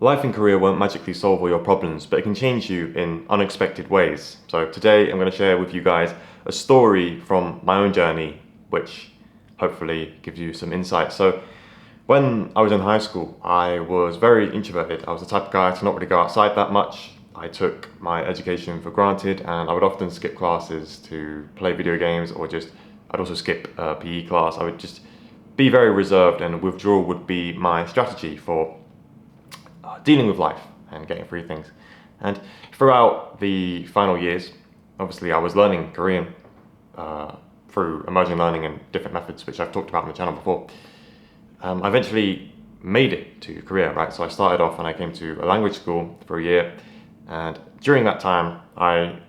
Life in Korea won't magically solve all your problems, but it can change you in unexpected ways. So today I'm going to share with you guys a story from my own journey, which hopefully gives you some insight. So when I was in high school, I was very introverted. I was the type of guy to not really go outside that much. I took my education for granted and I would often skip classes to play video games or I'd also skip PE class. I would just be very reserved and withdrawal would be my strategy for dealing with life and getting through things. And throughout the final years, obviously I was learning Korean through emerging learning and different methods, which I've talked about on the channel before. I eventually made it to Korea, right? So I started off and I came to a language school for a year. And during that time, I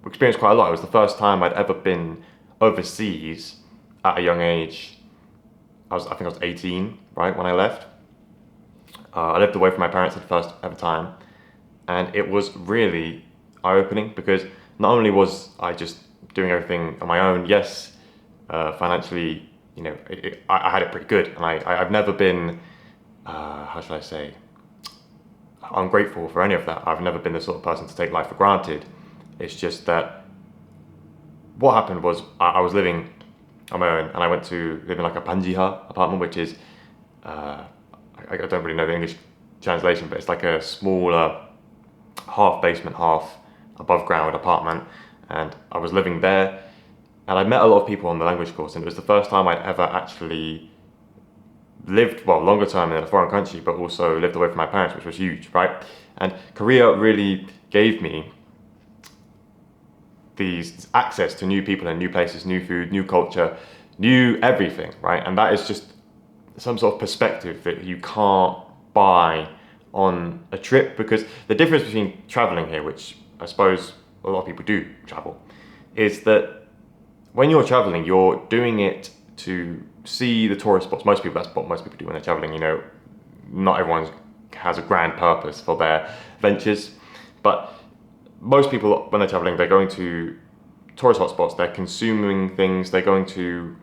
experienced quite a lot. It was the first time I'd ever been overseas at a young age. I think I was 18, right, when I left. I lived away from my parents for the first ever time, and it was really eye-opening because not only was I just doing everything on my own, yes, financially, I had it pretty good, and I've never been, how should I say, ungrateful for any of that. I've never been the sort of person to take life for granted. It's just that what happened was I was living on my own, and I went to live in like a panjiha apartment, which is I don't really know the English translation, but it's like a smaller half basement, half above ground apartment. And I was living there and I met a lot of people on the language course, and it was the first time I'd ever actually lived, well, longer term in a foreign country, but also lived away from my parents, which was huge, right? And Korea really gave me these access to new people and new places, new food, new culture, new everything, right? And that is just some sort of perspective that you can't buy on a trip, because the difference between traveling here, which I suppose a lot of people do travel, is that when you're traveling, you're doing it to see the tourist spots. Most people, that's what most people do when they're traveling. Not everyone has a grand purpose for their ventures, but most people, when they're traveling, they're going to tourist hotspots, they're consuming things, they're going to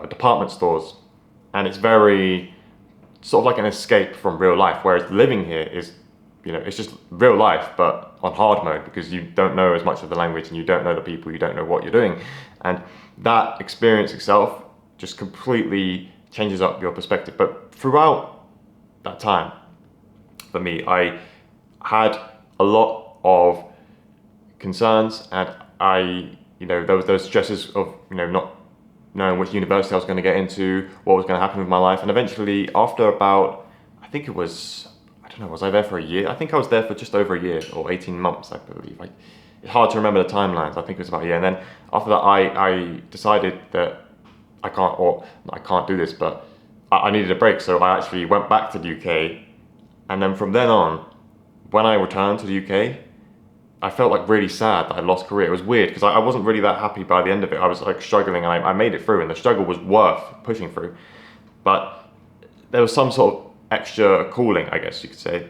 department stores, and it's very sort of like an escape from real life, whereas living here is, it's just real life, but on hard mode, because you don't know as much of the language and you don't know the people, you don't know what you're doing. And that experience itself just completely changes up your perspective. But throughout that time, for me, I had a lot of concerns, and there was those stresses of, not knowing which university I was going to get into, what was going to happen with my life. And eventually, after about, I think it was, I don't know, was I there for a year? I think I was there for just over a year, or 18 months, I believe. It's hard to remember the timelines. I think it was about a year. And then after that, I decided that I can't do this, but I needed a break. So I actually went back to the UK. And then from then on, when I returned to the UK, I felt like really sad that I lost Korea. It was weird because I wasn't really that happy by the end of it. I was like struggling, and I made it through, and the struggle was worth pushing through. But there was some sort of extra cooling, I guess you could say,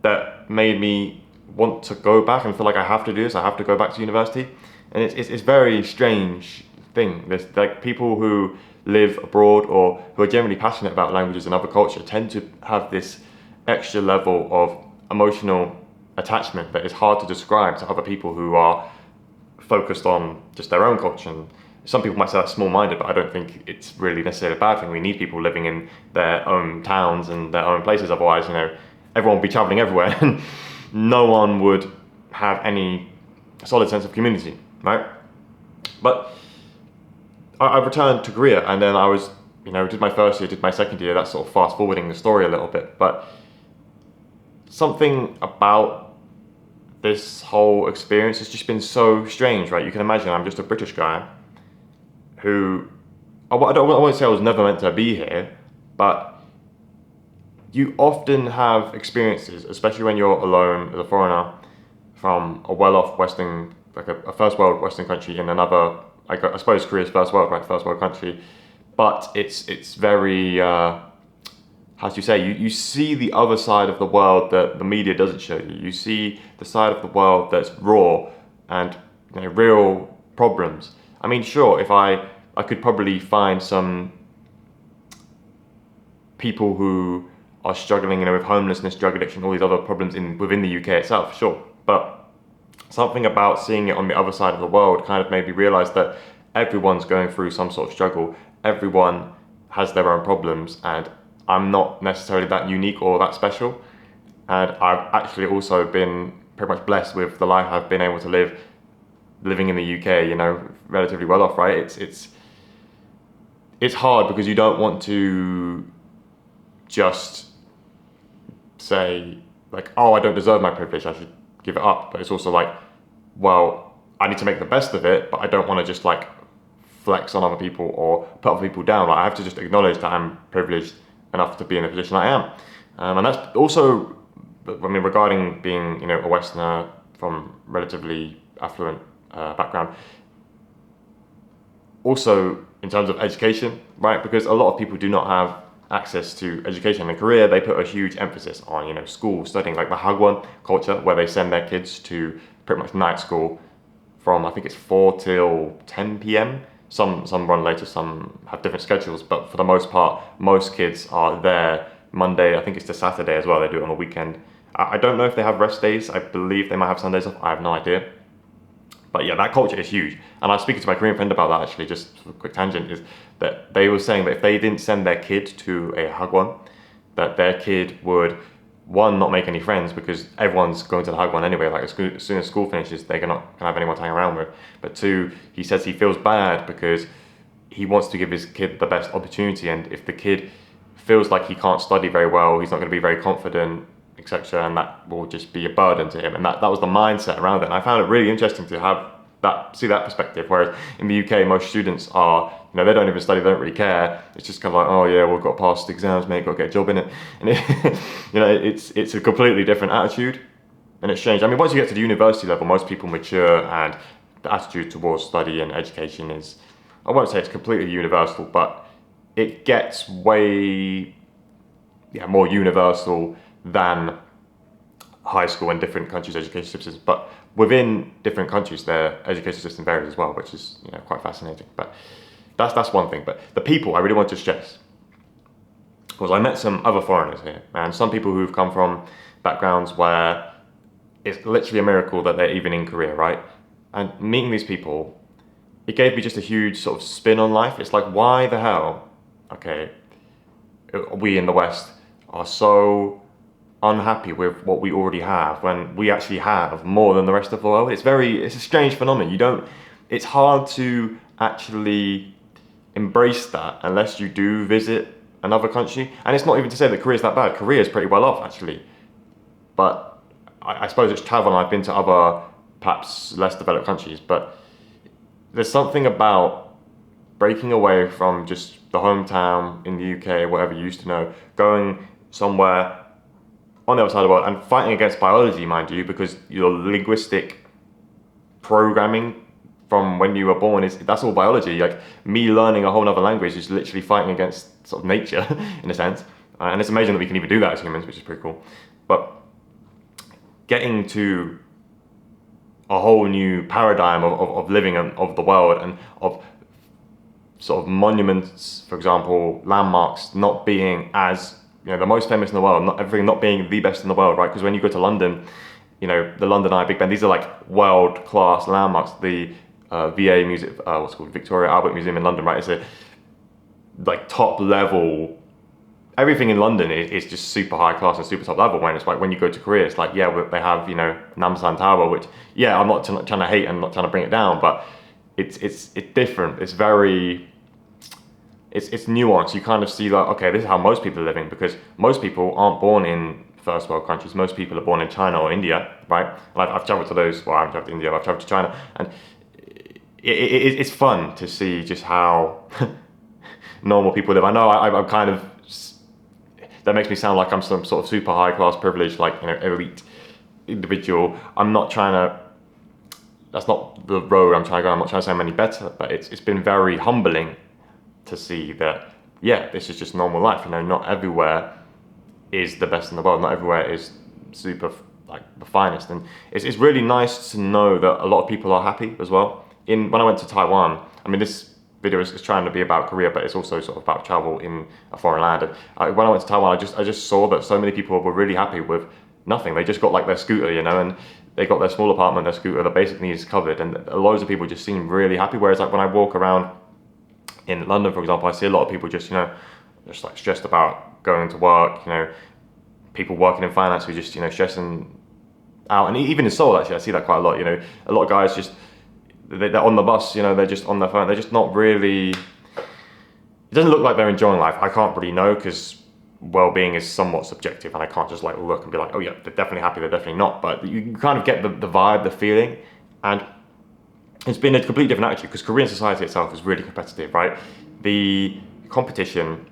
that made me want to go back and feel like I have to do this. I have to go back to university. And it's very strange thing. There's like people who live abroad or who are generally passionate about languages and other culture tend to have this extra level of emotional attachment that is hard to describe to other people who are focused on just their own culture. And some people might say that's small-minded, but I don't think it's really necessarily a bad thing. We need people living in their own towns and their own places. Otherwise, everyone would be traveling everywhere and no one would have any solid sense of community, right? But I returned to Korea, and then I was, did my first year, did my second year. That's sort of fast forwarding the story a little bit, but something about this whole experience has just been so strange, right? You can imagine I'm just a British guy who, I won't say I was never meant to be here, but you often have experiences, especially when you're alone as a foreigner from a well-off Western, like a first world Western country in another, like I suppose Korea's first world, right? First world country, but it's very, how do you say, you see the other side of the world that the media doesn't show you. You see the side of the world that's raw and real problems. I mean, sure, if I could probably find some people who are struggling, with homelessness, drug addiction, all these other problems within the UK itself, sure. But something about seeing it on the other side of the world kind of made me realize that everyone's going through some sort of struggle. Everyone has their own problems, and I'm not necessarily that unique or that special. And I've actually also been pretty much blessed with the life I've been able to living in the UK, relatively well off, right? It's hard because you don't want to just say like, oh, I don't deserve my privilege, I should give it up. But it's also like, well, I need to make the best of it, but I don't want to just like flex on other people or put other people down. Like, I have to just acknowledge that I'm privileged enough to be in the position I am. And that's also, regarding being, a Westerner from relatively affluent background, also in terms of education, right? Because a lot of people do not have access to education and career. They put a huge emphasis on, school, studying, like the Hagwon culture, where they send their kids to pretty much night school from, I think it's 4 till 10 p.m. Some run later, some have different schedules, but for the most part, most kids are there Monday, I think it's to Saturday as well. They do it on a weekend. I don't know if they have rest days. I believe they might have Sundays off. I have no idea. But yeah, that culture is huge. And I was speaking to my Korean friend about that actually, just for a quick tangent, is that they were saying that if they didn't send their kid to a hagwon, that their kid would, one, not make any friends because everyone's going to the hagwon anyway. Like as soon as school finishes, they're not gonna have anyone to hang around with. But two, he says he feels bad because he wants to give his kid the best opportunity. And if the kid feels like he can't study very well, he's not gonna be very confident, etc., and that will just be a burden to him. And that was the mindset around it. And I found it really interesting to see that perspective. Whereas in the UK, most students are, they don't even study, they don't really care. It's just kind of like, oh yeah, we've got to pass the exams, mate, got to get a job in it. And it's a completely different attitude, and it's changed. Once you get to the university level, most people mature, and the attitude towards study and education is, I won't say it's completely universal, but it gets way more universal than high school and different countries' education systems. But within different countries, their education system varies as well, which is quite fascinating. But that's one thing. But the people I really want to stress was I met some other foreigners here, and some people who've come from backgrounds where it's literally a miracle that they're even in Korea, right? And meeting these people, it gave me just a huge sort of spin on life. It's like, why the hell, okay, we in the West are so unhappy with what we already have when we actually have more than the rest of the world. It's a strange phenomenon. It's hard to actually embrace that unless you do visit another country. And it's not even to say that Korea's that bad. Korea is pretty well off actually. But I suppose it's travel, and I've been to other perhaps less developed countries, but there's something about breaking away from just the hometown in the UK, whatever you used to know, going somewhere on the other side of the world and fighting against biology, mind you, because your linguistic programming from when you were born that's all biology. Like me learning a whole other language is literally fighting against sort of nature in a sense. And it's amazing that we can even do that as humans, which is pretty cool. But getting to a whole new paradigm of living and of the world, and of sort of monuments, for example, landmarks not being as the most famous in the world, everything not being the best in the world, right? Because when you go to London, the London Eye, Big Ben, these are like world-class landmarks. The VA Museum, what's it called, Victoria Albert Museum in London, right? It's a like top level. Everything in London is just super high class and super top level. When it's like when you go to Korea, it's like they have Namsan Tower, which I'm not trying to hate and not trying to bring it down, but it's different. It's very. It's nuanced. You kind of see like, okay, this is how most people are living, because most people aren't born in first world countries. Most people are born in China or India, right? And I've traveled to those. Well, I haven't traveled to India, but I've traveled to China, and it's fun to see just how normal people live. I know I'm kind of, that makes me sound like I'm some sort of super high class privileged, like elite individual. I'm not trying to. That's not the road I'm trying to go. I'm not trying to say I'm any better, but it's been very humbling to see that, this is just normal life. Not everywhere is the best in the world. Not everywhere is super like the finest, and it's really nice to know that a lot of people are happy as well. When I went to Taiwan, this video is trying to be about Korea, but it's also sort of about travel in a foreign land. And when I went to Taiwan, I just saw that so many people were really happy with nothing. They just got like their scooter, you know, and they got their small apartment, their scooter, their basic needs covered, and loads of people just seem really happy. Whereas like when I walk around in London, for example, I see a lot of people just, you know, just like stressed about going to work, you know, people working in finance who just, you know, stressing out. And even in Seoul, actually, I see that quite a lot, you know, a lot of guys just, they're on the bus, you know, they're just on their phone, they're just not really, it doesn't look like they're enjoying life. I can't really know, because well-being is somewhat subjective, and I can't just like look and be like, oh yeah, they're definitely happy, they're definitely not. But you kind of get the vibe, the feeling, and it's been a completely different attitude, because Korean society itself is really competitive, right? The competition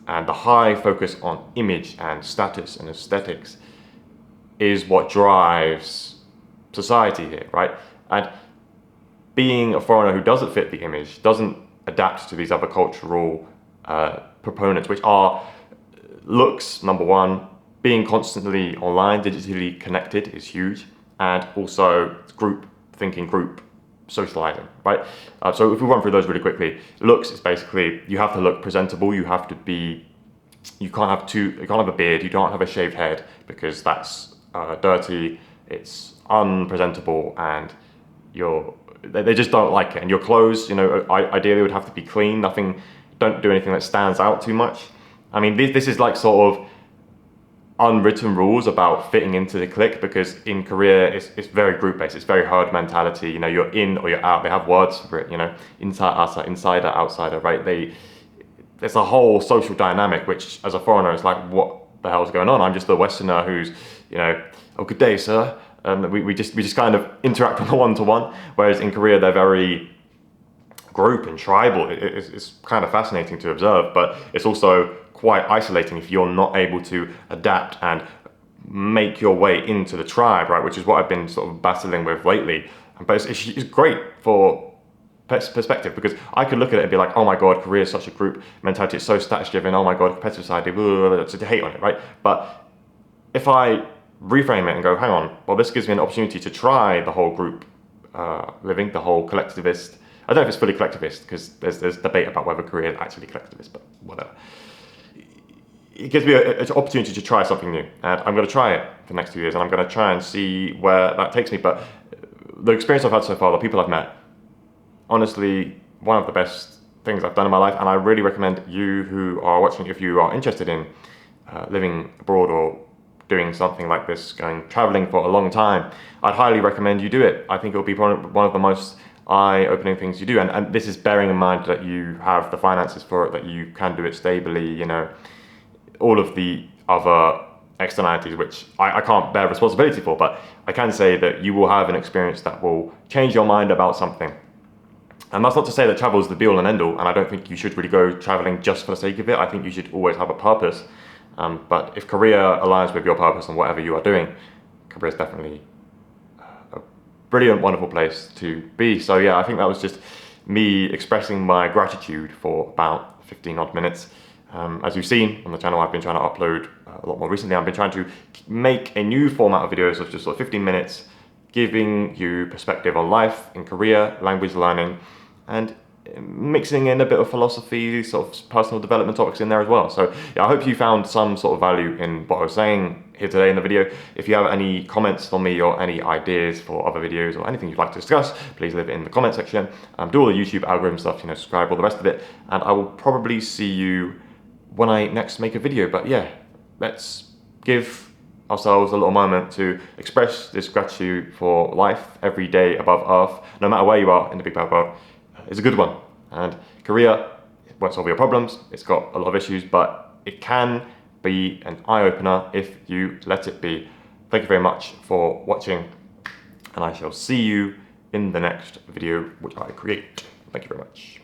and the high focus on image and status and aesthetics is what drives society here, right? And being a foreigner who doesn't fit the image, doesn't adapt to these other cultural proponents, which are looks, number one, being constantly online, digitally connected is huge, and also group thinking, group socializing, right? So if we run through those really quickly, looks is basically, you have to look presentable, you have to be, you can't have a beard, you don't have a shaved head, because that's dirty, it's unpresentable, and they just don't like it. And your clothes, you know, ideally would have to be clean, don't do anything that stands out too much. I mean, this is like sort of unwritten rules about fitting into the clique, because in Korea it's very group based, it's very herd mentality, you know, you're in or you're out, they have words for it, you know, inside, insider, outsider, right? There's a whole social dynamic, which as a foreigner is like, what the hell's going on? I'm just a Westerner who's, you know, oh, good day, sir. We just kind of interact on a one-to-one, whereas in Korea they're very group and tribal. It's kind of fascinating to observe, but it's also quite isolating if you're not able to adapt and make your way into the tribe, right? Which is what I've been sort of battling with lately. But it's great for perspective, because I could look at it and be like, oh my god, Korea is such a group mentality, it's so status driven, oh my god, competitive society, to hate on it, right? But if I reframe it and go, hang on, well, this gives me an opportunity to try the whole group living, the whole collectivist. I don't know if it's fully collectivist, because there's debate about whether Korea is actually collectivist, but whatever. It gives me an opportunity to try something new, and I'm going to try it for the next 2 years, and I'm going to try and see where that takes me. But the experience I've had so far, the people I've met, honestly, one of the best things I've done in my life, and I really recommend you who are watching, if you are interested in living abroad or doing something like this, traveling for a long time, I'd highly recommend you do it. I think it'll be one of the most eye-opening things you do, and this is bearing in mind that you have the finances for it, that you can do it stably, you know, all of the other externalities which I can't bear responsibility for, but I can say that you will have an experience that will change your mind about something. And that's not to say that travel is the be-all and end-all, and I don't think you should really go traveling just for the sake of it. I think you should always have a purpose. But if Korea aligns with your purpose and whatever you are doing, Korea is definitely a brilliant, wonderful place to be. So yeah, I think that was just me expressing my gratitude for about 15 odd minutes. As you've seen on the channel, I've been trying to upload a lot more recently. I've been trying to make a new format of videos of just sort of 15 minutes, giving you perspective on life in Korea, language learning, and mixing in a bit of philosophy, sort of personal development topics in there as well. So yeah, I hope you found some sort of value in what I was saying here today in the video. If you have any comments for me or any ideas for other videos or anything you'd like to discuss, please leave it in the comment section. Do all the YouTube algorithm stuff, you know, subscribe, all the rest of it, and I will probably see you when I next make a video. But yeah, let's give ourselves a little moment to express this gratitude for life every day above Earth, no matter where you are in the big bad world. It's a good one. And Korea won't solve your problems, it's got a lot of issues, but it can be an eye-opener if you let it be. Thank you very much for watching, and I shall see you in the next video which I create. Thank you very much.